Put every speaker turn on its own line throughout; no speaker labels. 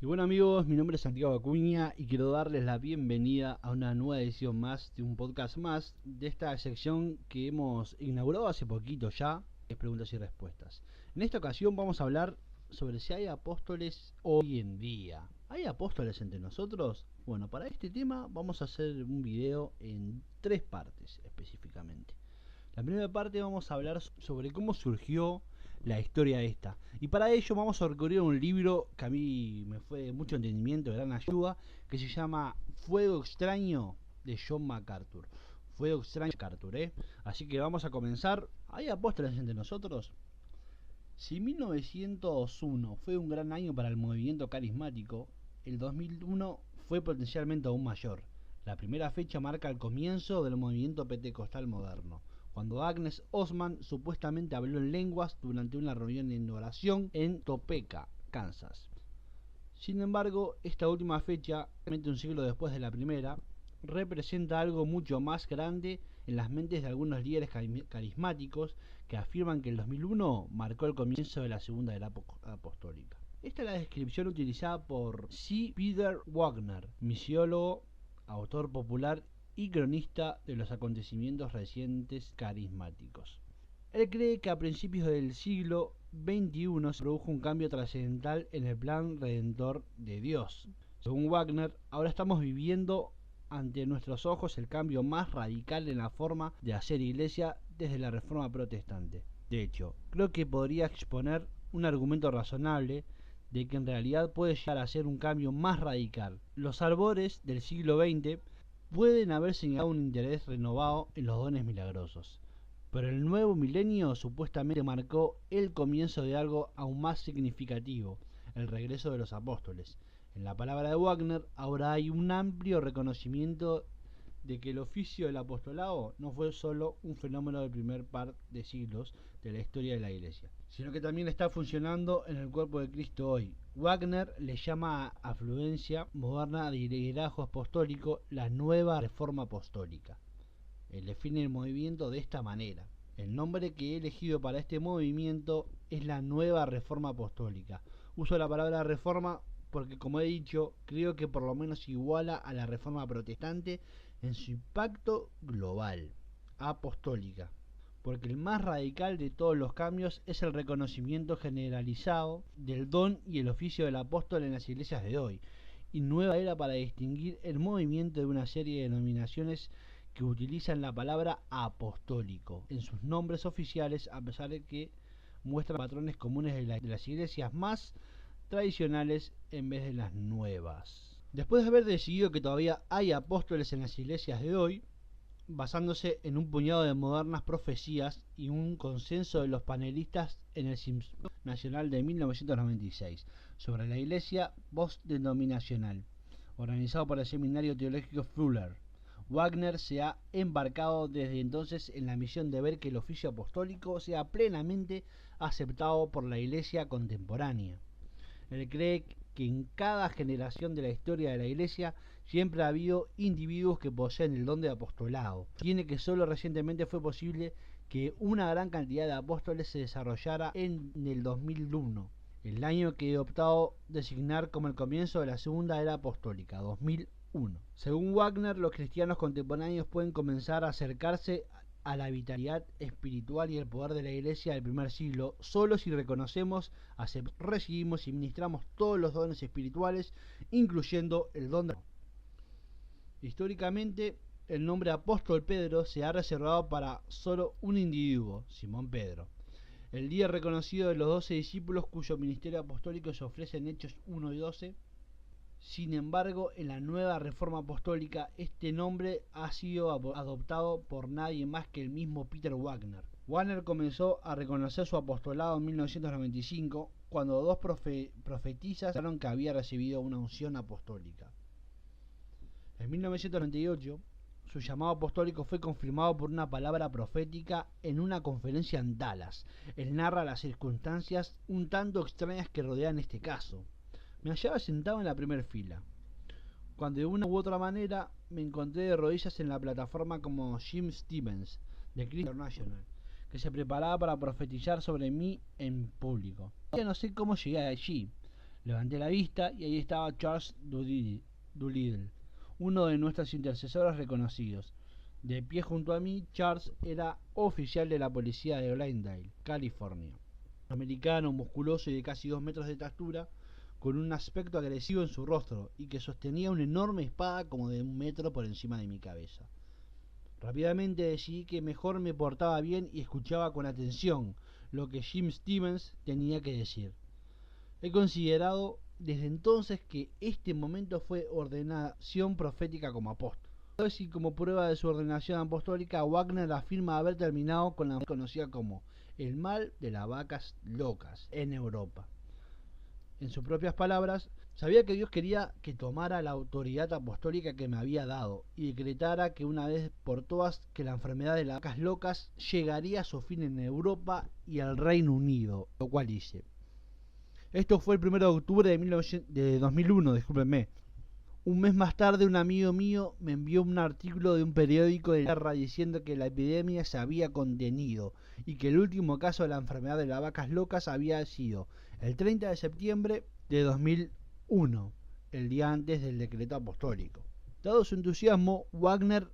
Y bueno amigos, mi nombre es Santiago Acuña y quiero darles la bienvenida a una nueva edición más de un podcast más de esta sección que hemos inaugurado hace poquito ya, que es preguntas y respuestas. En esta ocasión vamos a hablar sobre si hay apóstoles hoy en día. ¿Hay apóstoles entre nosotros? Bueno, para este tema vamos a hacer un video en 3 partes específicamente. La primera parte vamos a hablar sobre cómo surgió la historia esta. Y para ello vamos a recurrir a un libro que a mí me fue de mucho entendimiento, de gran ayuda, que se llama Fuego Extraño de John MacArthur. Fuego Extraño de MacArthur, ¿eh? Así que vamos a comenzar. ¿Hay apóstoles entre nosotros? Si 1901 fue un gran año para el movimiento carismático, el 2001 fue potencialmente aún mayor. La primera fecha marca el comienzo del movimiento pentecostal moderno, cuando Agnes Osman supuestamente habló en lenguas durante una reunión en oración en Topeka, Kansas. Sin embargo, esta última fecha, un siglo después de la primera, representa algo mucho más grande en las mentes de algunos líderes carismáticos que afirman que el 2001 marcó el comienzo de la segunda era apostólica. Esta es la descripción utilizada por C. Peter Wagner, misiólogo, autor popular y cronista de los acontecimientos recientes carismáticos. Él cree que a principios del siglo XXI se produjo un cambio trascendental en el plan redentor de Dios. Según Wagner, ahora estamos viviendo ante nuestros ojos el cambio más radical en la forma de hacer iglesia desde la Reforma Protestante. De hecho, creo que podría exponer un argumento razonable de que en realidad puede llegar a ser un cambio más radical. Los albores del siglo XX pueden haber señalado un interés renovado en los dones milagrosos, pero el nuevo milenio supuestamente marcó el comienzo de algo aún más significativo, el regreso de los apóstoles. En la palabra de Wagner, ahora hay un amplio reconocimiento de que el oficio del apostolado no fue solo un fenómeno del primer par de siglos de la historia de la Iglesia, sino que también está funcionando en el cuerpo de Cristo hoy. Wagner le llama a afluencia moderna de liderazgo apostólico la nueva reforma apostólica. Él define el movimiento de esta manera. El nombre que he elegido para este movimiento es la nueva reforma apostólica. Uso la palabra reforma porque, como he dicho, creo que por lo menos iguala a la reforma protestante en su impacto global, apostólica, porque el más radical de todos los cambios es el reconocimiento generalizado del don y el oficio del apóstol en las iglesias de hoy, y nueva era para distinguir el movimiento de una serie de denominaciones que utilizan la palabra apostólico en sus nombres oficiales, a pesar de que muestran patrones comunes de las iglesias más tradicionales en vez de las nuevas. Después de haber decidido que todavía hay apóstoles en las iglesias de hoy, basándose en un puñado de modernas profecías y un consenso de los panelistas en el Simposio Nacional de 1996 sobre la iglesia postdenominacional, organizado por el Seminario Teológico Fuller, Wagner se ha embarcado desde entonces en la misión de ver que el oficio apostólico sea plenamente aceptado por la iglesia contemporánea. Él cree que en cada generación de la historia de la Iglesia siempre ha habido individuos que poseen el don de apostolado. Tiene que solo recientemente fue posible que una gran cantidad de apóstoles se desarrollara en el 2001, el año que he optado designar como el comienzo de la segunda era apostólica, 2001. Según Wagner, los cristianos contemporáneos pueden comenzar a acercarse a la vitalidad espiritual y el poder de la Iglesia del primer siglo solo si reconocemos, recibimos y ministramos todos los dones espirituales, incluyendo el don de... Históricamente, el nombre apóstol Pedro se ha reservado para solo un individuo, Simón Pedro, el líder reconocido de los 12 discípulos cuyo ministerio apostólico se ofrece en Hechos 1 y 12. Sin embargo, en la nueva reforma apostólica, este nombre ha sido adoptado por nadie más que el mismo Peter Wagner. Wagner comenzó a reconocer su apostolado en 1995, cuando dos profetisas dijeron que había recibido una unción apostólica. En 1998, su llamado apostólico fue confirmado por una palabra profética en una conferencia en Dallas. Él narra las circunstancias un tanto extrañas que rodean este caso. Me hallaba sentado en la primera fila, cuando de una u otra manera me encontré de rodillas en la plataforma como Jim Stevens, de Christian International, que se preparaba para profetizar sobre mí en público. Ya no sé cómo llegué allí. Levanté la vista y ahí estaba Charles Doolittle, uno de nuestros intercesores reconocidos. De pie junto a mí, Charles era oficial de la policía de Glendale, California. Americano, musculoso y de casi 2 metros de estatura, con un aspecto agresivo en su rostro y que sostenía una enorme espada como de 1 metro por encima de mi cabeza. Rápidamente decidí que mejor me portaba bien y escuchaba con atención lo que Jim Stevens tenía que decir. He considerado desde entonces que este momento fue ordenación profética como apóstol. Y como prueba de su ordenación apostólica, Wagner afirma haber terminado con la conocida como el mal de las vacas locas en Europa. En sus propias palabras, sabía que Dios quería que tomara la autoridad apostólica que me había dado y decretara que una vez por todas que la enfermedad de las vacas locas llegaría a su fin en Europa y al Reino Unido, lo cual hice. Esto fue el 1 de octubre de 2001, discúlpenme. Un mes más tarde, un amigo mío me envió un artículo de un periódico de guerra diciendo que la epidemia se había contenido y que el último caso de la enfermedad de las vacas locas había sido el 30 de septiembre de 2001, el día antes del decreto apostólico. Dado su entusiasmo, Wagner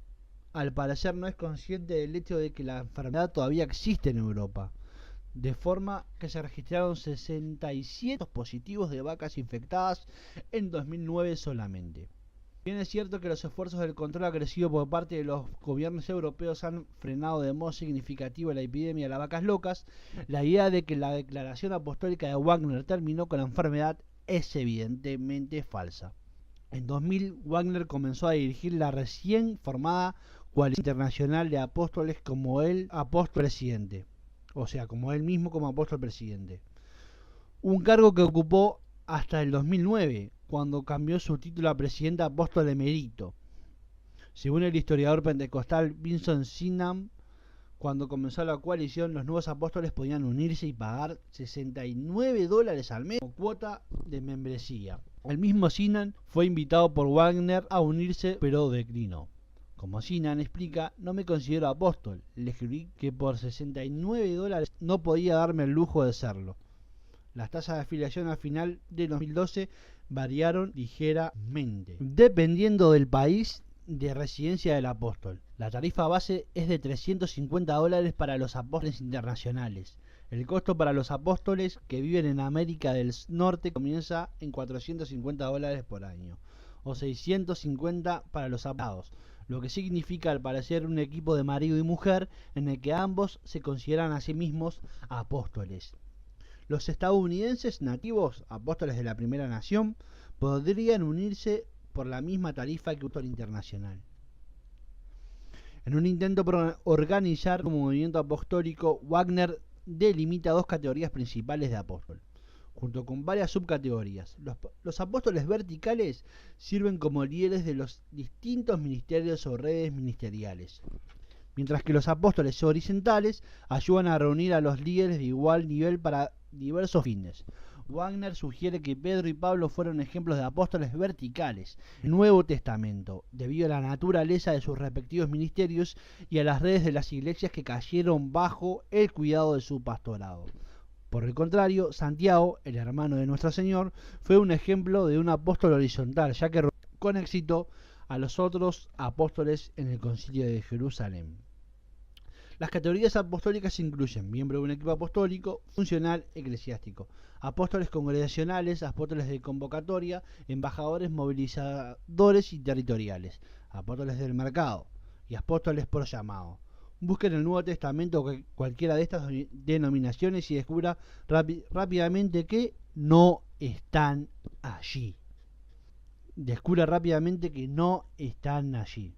al parecer no es consciente del hecho de que la enfermedad todavía existe en Europa, de forma que se registraron 67 positivos de vacas infectadas en 2009 solamente. Bien es cierto que los esfuerzos del control agresivo por parte de los gobiernos europeos han frenado de modo significativo la epidemia de las vacas locas, la idea de que la declaración apostólica de Wagner terminó con la enfermedad es evidentemente falsa. En 2000, Wagner comenzó a dirigir la recién formada Coalición Internacional de Apóstoles como el apóstol presidente. O sea, como él mismo como apóstol presidente. Un cargo que ocupó hasta el 2009, cuando cambió su título a presidente apóstol emérito. Según el historiador pentecostal Vincent Sinham, cuando comenzó la coalición, los nuevos apóstoles podían unirse y pagar $69 al mes como cuota de membresía. El mismo Sinham fue invitado por Wagner a unirse, pero declinó. Como Sinham explica, no me considero apóstol, le escribí que por $69 no podía darme el lujo de serlo. Las tasas de afiliación al final de 2012 variaron ligeramente, dependiendo del país de residencia del apóstol. La tarifa base es de $350 para los apóstoles internacionales. El costo para los apóstoles que viven en América del Norte comienza en $450 por año, o 650 para los apóstoles, lo que significa al parecer un equipo de marido y mujer en el que ambos se consideran a sí mismos apóstoles. Los estadounidenses nativos, apóstoles de la primera nación, podrían unirse por la misma tarifa que un apóstol internacional. En un intento por organizar un movimiento apostólico, Wagner delimita 2 categorías principales de apóstol, junto con varias subcategorías. Los apóstoles verticales sirven como líderes de los distintos ministerios o redes ministeriales, mientras que los apóstoles horizontales ayudan a reunir a los líderes de igual nivel para diversos fines. Wagner sugiere que Pedro y Pablo fueron ejemplos de apóstoles verticales en el Nuevo Testamento, debido a la naturaleza de sus respectivos ministerios y a las redes de las iglesias que cayeron bajo el cuidado de su pastorado. Por el contrario, Santiago, el hermano de nuestro Señor, fue un ejemplo de un apóstol horizontal, ya que con éxito a los otros apóstoles en el Concilio de Jerusalén. Las categorías apostólicas incluyen miembro de un equipo apostólico, funcional, eclesiástico, apóstoles congregacionales, apóstoles de convocatoria, embajadores, movilizadores y territoriales, apóstoles del mercado y apóstoles por llamado. Busquen el Nuevo Testamento cualquiera de estas denominaciones y descubra rápidamente que no están allí. Descubra rápidamente que no están allí.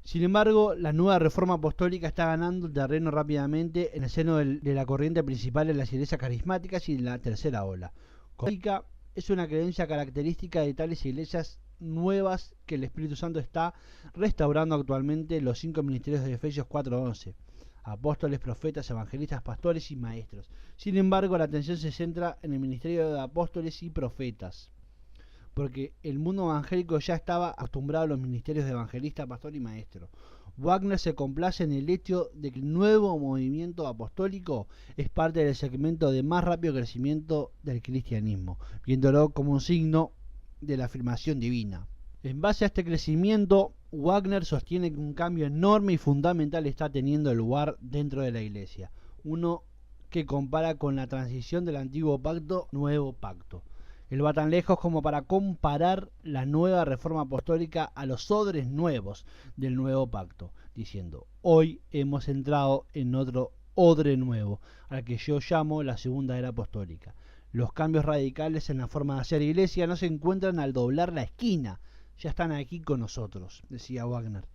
Sin embargo, la nueva reforma apostólica está ganando terreno rápidamente en el seno de la corriente principal de las iglesias carismáticas y de la tercera ola. Católica es una creencia característica de tales iglesias nuevas que el Espíritu Santo está restaurando actualmente los 5 ministerios de Efesios 4:11: apóstoles, profetas, evangelistas, pastores y maestros. Sin embargo, la atención se centra en el ministerio de apóstoles y profetas, porque el mundo evangélico ya estaba acostumbrado a los ministerios de evangelista, pastor y maestro. Wagner se complace en el hecho de que el nuevo movimiento apostólico es parte del segmento de más rápido crecimiento del cristianismo, viéndolo como un signo de la afirmación divina. En base a este crecimiento, Wagner sostiene que un cambio enorme y fundamental está teniendo lugar dentro de la Iglesia, uno que compara con la transición del antiguo pacto al nuevo pacto. Él va tan lejos como para comparar la nueva reforma apostólica a los odres nuevos del nuevo pacto, diciendo: hoy hemos entrado en otro odre nuevo, al que yo llamo la segunda era apostólica. Los cambios radicales en la forma de hacer iglesia no se encuentran al doblar la esquina, ya están aquí con nosotros, decía Wagner.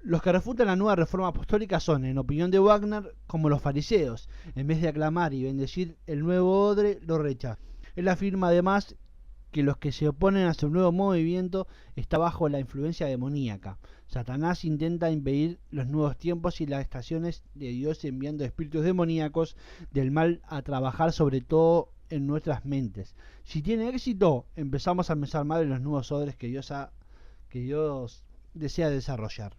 Los que refutan la nueva reforma apostólica son, en opinión de Wagner, como los fariseos. En vez de aclamar y bendecir el nuevo odre, lo rechazan. Él afirma además que los que se oponen a su nuevo movimiento está bajo la influencia demoníaca. Satanás intenta impedir los nuevos tiempos y las estaciones de Dios enviando espíritus demoníacos del mal a trabajar sobre todo en nuestras mentes. Si tiene éxito, empezamos a pensar mal en los nuevos odres que Dios desea desarrollar.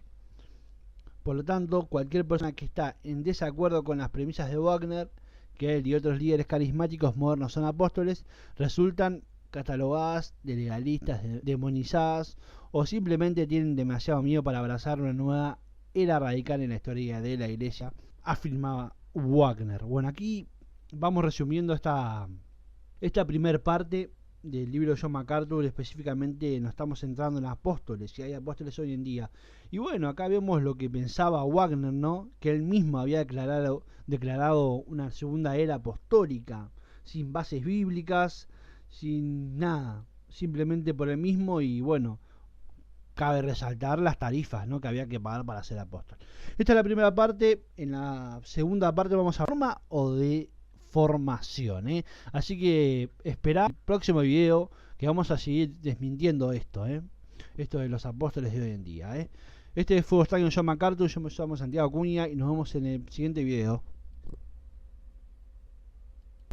Por lo tanto, cualquier persona que está en desacuerdo con las premisas de Wagner, que él y otros líderes carismáticos modernos son apóstoles, resultan catalogadas de legalistas, demonizadas, o simplemente tienen demasiado miedo para abrazar una nueva era radical en la historia de la Iglesia, afirmaba Wagner. Bueno, aquí vamos resumiendo esta primer parte del libro de John MacArthur. Específicamente nos estamos centrando en apóstoles, si hay apóstoles hoy en día. Y bueno, acá vemos lo que pensaba Wagner, ¿no? Que él mismo había declarado una segunda era apostólica, sin bases bíblicas, sin nada, simplemente por él mismo. Y bueno, cabe resaltar las tarifas, ¿no?, que había que pagar para ser apóstol. Esta es la primera parte. En la segunda parte vamos a forma o de formación, así que esperá el próximo video, que vamos a seguir desmintiendo esto de los apóstoles de hoy en día. Este fue John MacArthur, yo me llamo Santiago Acuña y nos vemos en el siguiente video.